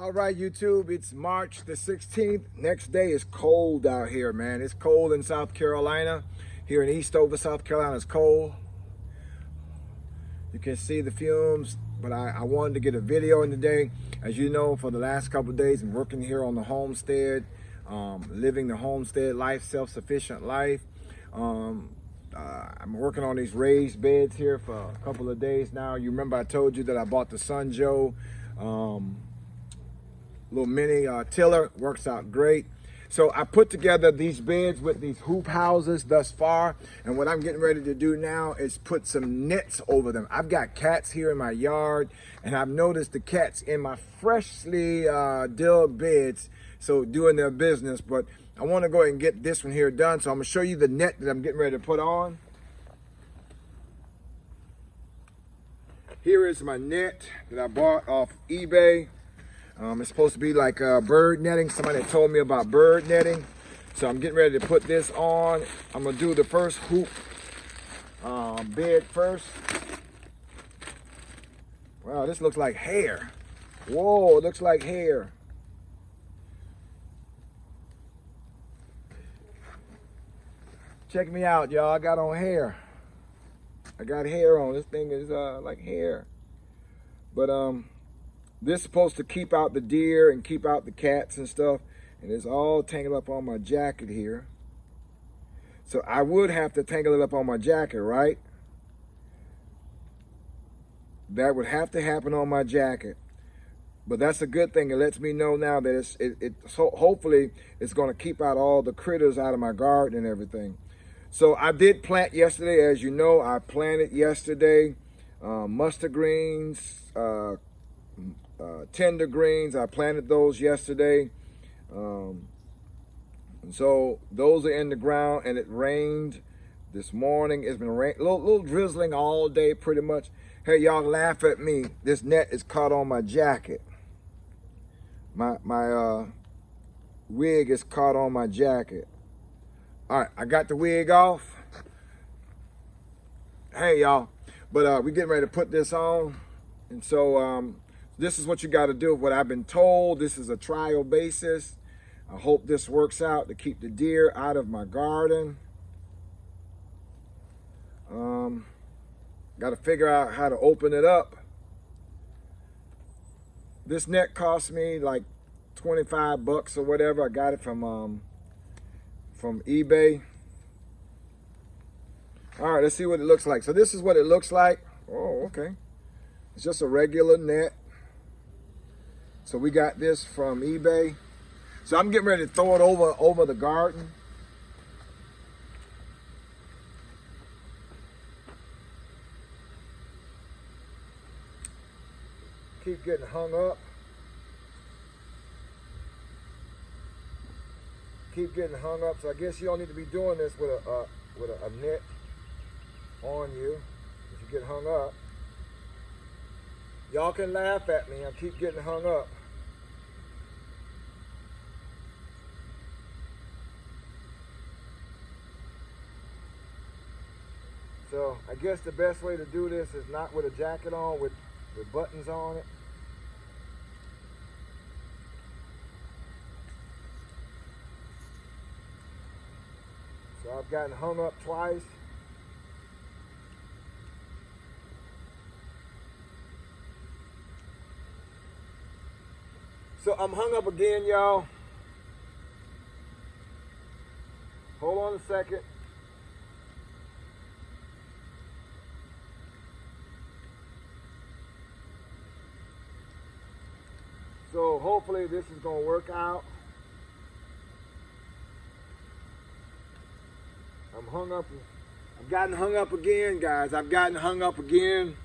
All right, YouTube, it's March the 16th. Next day is cold out here, man. It's cold in South Carolina. Here in Eastover, South Carolina, it's cold. You can see the fumes, but I wanted to get a video in today. As you know, for the last couple of days, I'm working here on the homestead, living the homestead life, self-sufficient life. I'm working on these raised beds here for a couple of days now. You remember I told you that I bought the Sun Joe little mini tiller. Works out great. So I put together these beds with these hoop houses thus far, and what I'm getting ready to do now is put some nets over them. I've got cats here in my yard, and I've noticed the cats in my freshly dug beds, so doing their business. But I want to go ahead and get this one here done, so I'm going to show you the net that I'm getting ready to put on. Here is my net that I bought off eBay. It's supposed to be like bird netting. Somebody told me about bird netting. So I'm getting ready to put this on. I'm going to do the first hoop bed first. Wow, this looks like hair. Whoa, it looks like hair. Check me out, y'all. I got on hair. I got hair on. This thing is like hair. But this is supposed to keep out the deer and keep out the cats and stuff. And it's all tangled up on my jacket here. So I would have to tangle it up on my jacket, right? That would have to happen on my jacket. But that's a good thing. It lets me know now that so hopefully it's going to keep out all the critters out of my garden and everything. So I did plant yesterday. As you know, I planted yesterday mustard greens, tender greens. I planted those yesterday. And so those are in the ground, and it rained this morning. It's been little drizzling all day pretty much. Hey, y'all laugh at me. This net is caught on my jacket. My wig is caught on my jacket. All right, I got the wig off. Hey, y'all. But we're getting ready to put this on. And so this is what you got to do. What I've been told, this is a trial basis. I hope this works out to keep the deer out of my garden. Got to figure out how to open it up. This net cost me like 25 bucks or whatever. I got it from eBay. All right, let's see what it looks like. So this is what it looks like. Oh, okay. It's just a regular net. So we got this from eBay. So I'm getting ready to throw it over the garden. Keep getting hung up. Keep getting hung up. So I guess you don't need to be doing this with a net on you if you get hung up. Y'all can laugh at me. I keep getting hung up. So I guess the best way to do this is not with a jacket on, with buttons on it. So I've gotten hung up twice. So I'm hung up again, y'all. Hold on a second. So hopefully this is going to work out. I'm hung up. I've gotten hung up again, guys. I've gotten hung up again.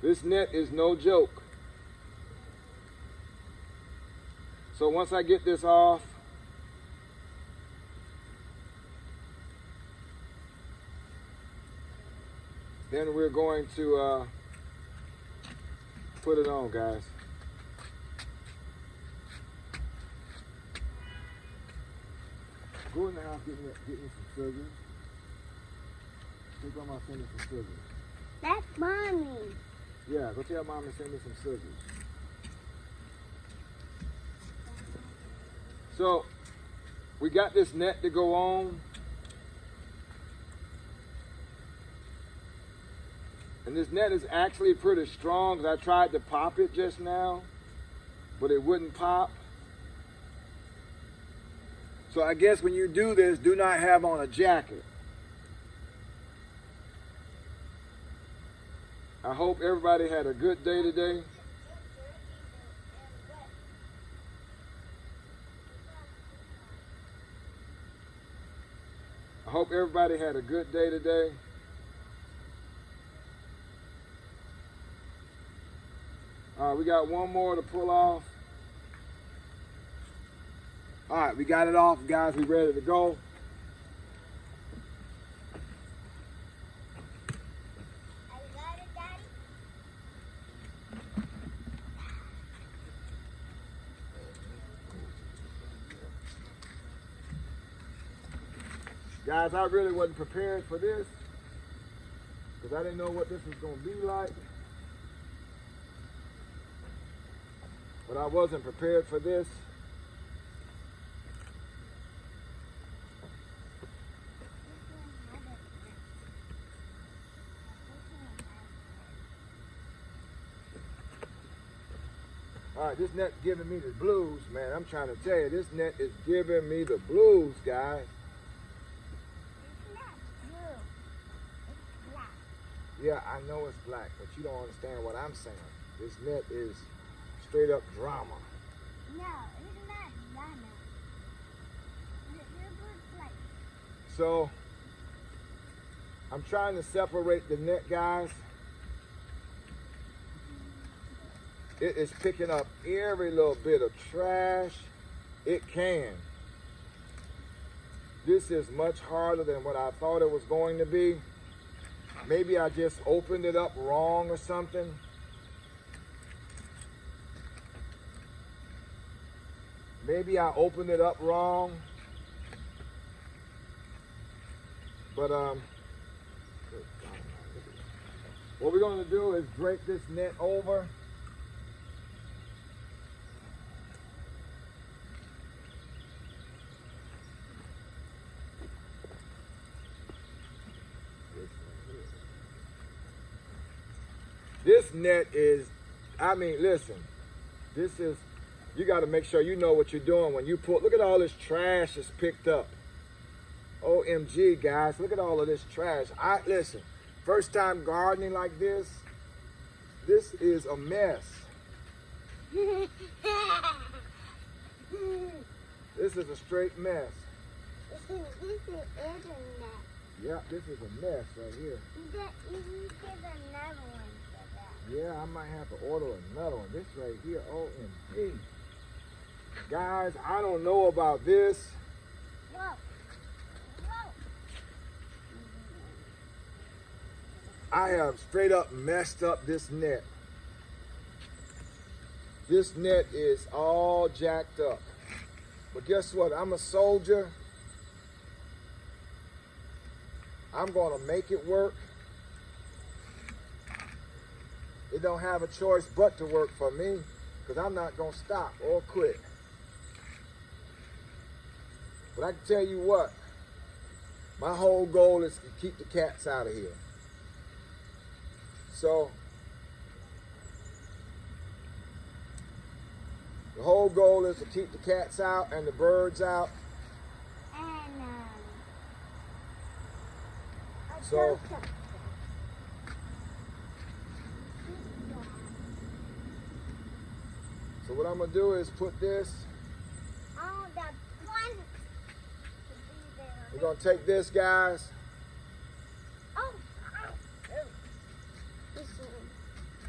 This net is no joke. So once I get this off, then we're going to put it on, guys. Go in the house, get me some scissors. Take on my fingers some scissors. That's mommy. Yeah, go tell mom to send me some scissors. So, we got this net to go on. And this net is actually pretty strong because I tried to pop it just now, but it wouldn't pop. So I guess when you do this, do not have on a jacket. I hope everybody had a good day today. I hope everybody had a good day today. All right, we got one more to pull off. All right, we got it off, guys. We ready to go. I got it, Daddy. Guys, I really wasn't prepared for this because I didn't know what this was going to be like. But I wasn't prepared for this. All right, this net's giving me the blues, man. I'm trying to tell you, this net is giving me the blues, guys. It's not blue. It's black. Yeah, I know it's black, but you don't understand what I'm saying. This net is straight up drama. No, it's not drama. You're good place. So, I'm trying to separate the net, guys. It is picking up every little bit of trash it can. This is much harder than what I thought it was going to be. Maybe I just opened it up wrong or something. Maybe I opened it up wrong. But what we're going to do is drape this net over. This net is, I mean, listen, this is, you got to make sure you know what you're doing when you pull. Look at all this trash that's picked up. OMG, guys, look at all of this trash. Listen, first time gardening like this is a mess. This is a straight mess. This is internet. Yeah, this is a mess right here. You can get another one for that. Yeah, I might have to order another one. This right here, OMG. Guys, I don't know about this. Whoa. Whoa. I have straight up messed up this net. This net is all jacked up. But guess what? I'm a soldier. I'm going to make it work. It don't have a choice but to work for me because I'm not going to stop or quit. But I can tell you what, my whole goal is to keep the cats out of here. So, the whole goal is to keep the cats out and the birds out. And So, what I'm going to do is put this, oh, the plant. we're going to take this, guys. Oh, this is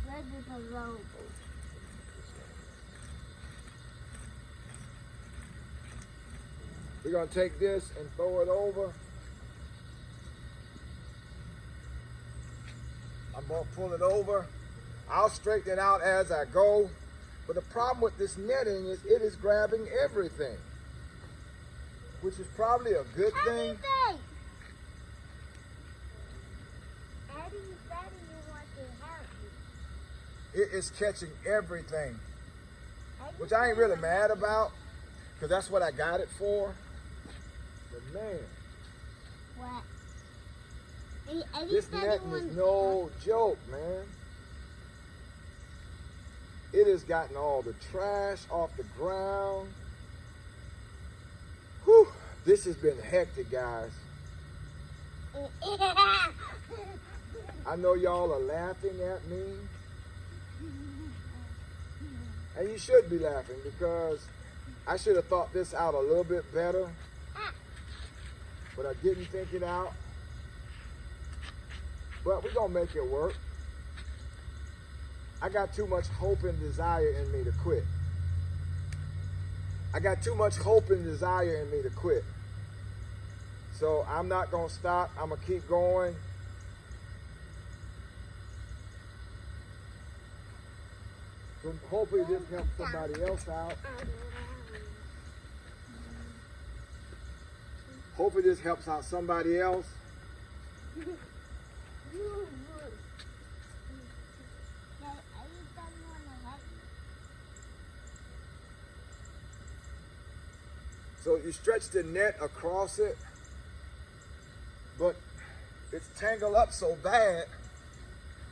where the road. We're going to take this and throw it over. I'm going to pull it over. I'll straighten it out as I go. But the problem with this netting is it is grabbing everything, which is probably a good thing. Everything. Eddie said he wants to help you. it is catching everything, which I ain't really mad about, because that's what I got it for. But man, What? this netting is no joke, man. It has gotten all the trash off the ground. Whew, this has been hectic, guys. I know y'all are laughing at me. And you should be laughing, because I should have thought this out a little bit better. But I didn't think it out. But we're going to make it work. I got too much hope and desire in me to quit. I got too much hope and desire in me to quit. So I'm not going to stop. I'm going to keep going. So hopefully this helps somebody else out. Hopefully this helps out somebody else. So you stretch the net across it, but it's tangled up so bad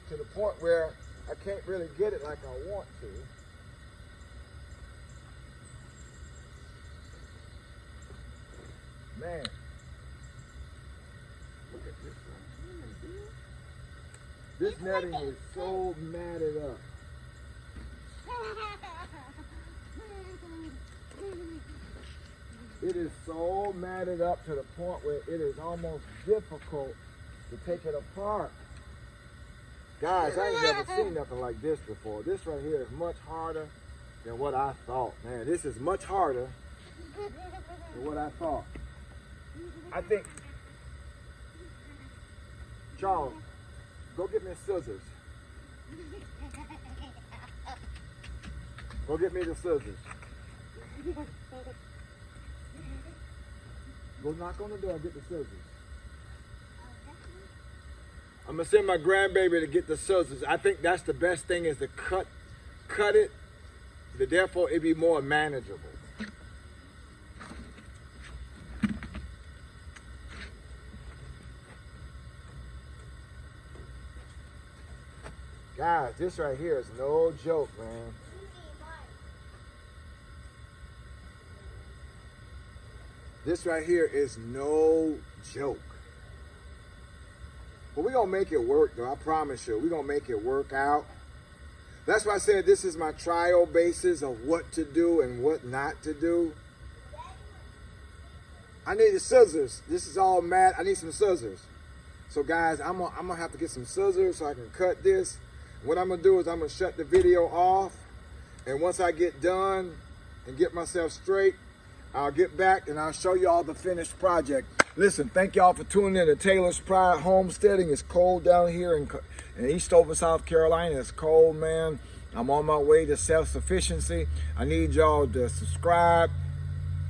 to the point where I can't really get it like I want to. Man, look at this one. This netting is so matted up. It is so matted up to the point where it is almost difficult to take it apart. Guys, I ain't never seen nothing like this before. This right here is much harder than what I thought. Man, this is much harder than what I thought. I think, Charles, go get me scissors. Go get me the scissors. Go knock on the door and get the scissors. I'm gonna send my grandbaby to get the scissors. I think that's the best thing, is to cut it, therefore it'd be more manageable. Guys, this right here is no joke, man. This right here is no joke. But we're going to make it work, though. I promise you. We're going to make it work out. That's why I said this is my trial basis of what to do and what not to do. I need the scissors. This is all mad. I need some scissors. So, guys, I'm gonna have to get some scissors so I can cut this. What I'm going to do is I'm going to shut the video off. And once I get done and get myself straight, I'll get back and I'll show you all the finished project. Listen, thank y'all for tuning in to Taylor's Pride Homesteading. It's cold down here in Eastover, South Carolina. It's cold, man. I'm on my way to self-sufficiency. I need y'all to subscribe,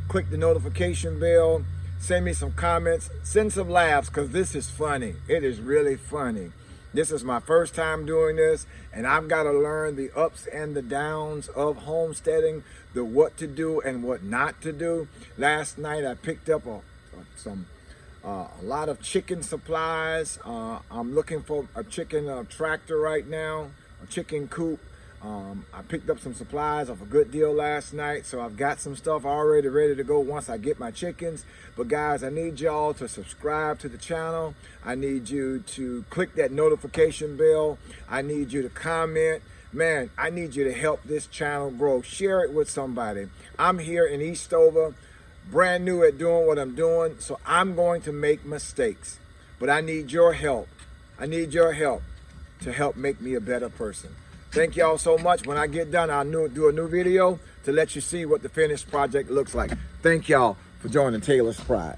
click the notification bell, send me some comments, send some laughs, because this is funny. It is really funny. This is my first time doing this, and I've got to learn the ups and the downs of homesteading, the what to do and what not to do. Last night I picked up a lot of chicken supplies. I'm looking for a chicken tractor right now, a chicken coop. I picked up some supplies off a good deal last night, so I've got some stuff already ready to go once I get my chickens. But guys, I need y'all to subscribe to the channel. I need you to click that notification bell. I need you to comment. Man, I need you to help this channel grow. Share it with somebody. I'm here in Eastover, brand new at doing what I'm doing, so I'm going to make mistakes. But I need your help. I need your help to help make me a better person. Thank y'all so much. When I get done, I'll do a new video to let you see what the finished project looks like. Thank y'all for joining Taylor's Pride.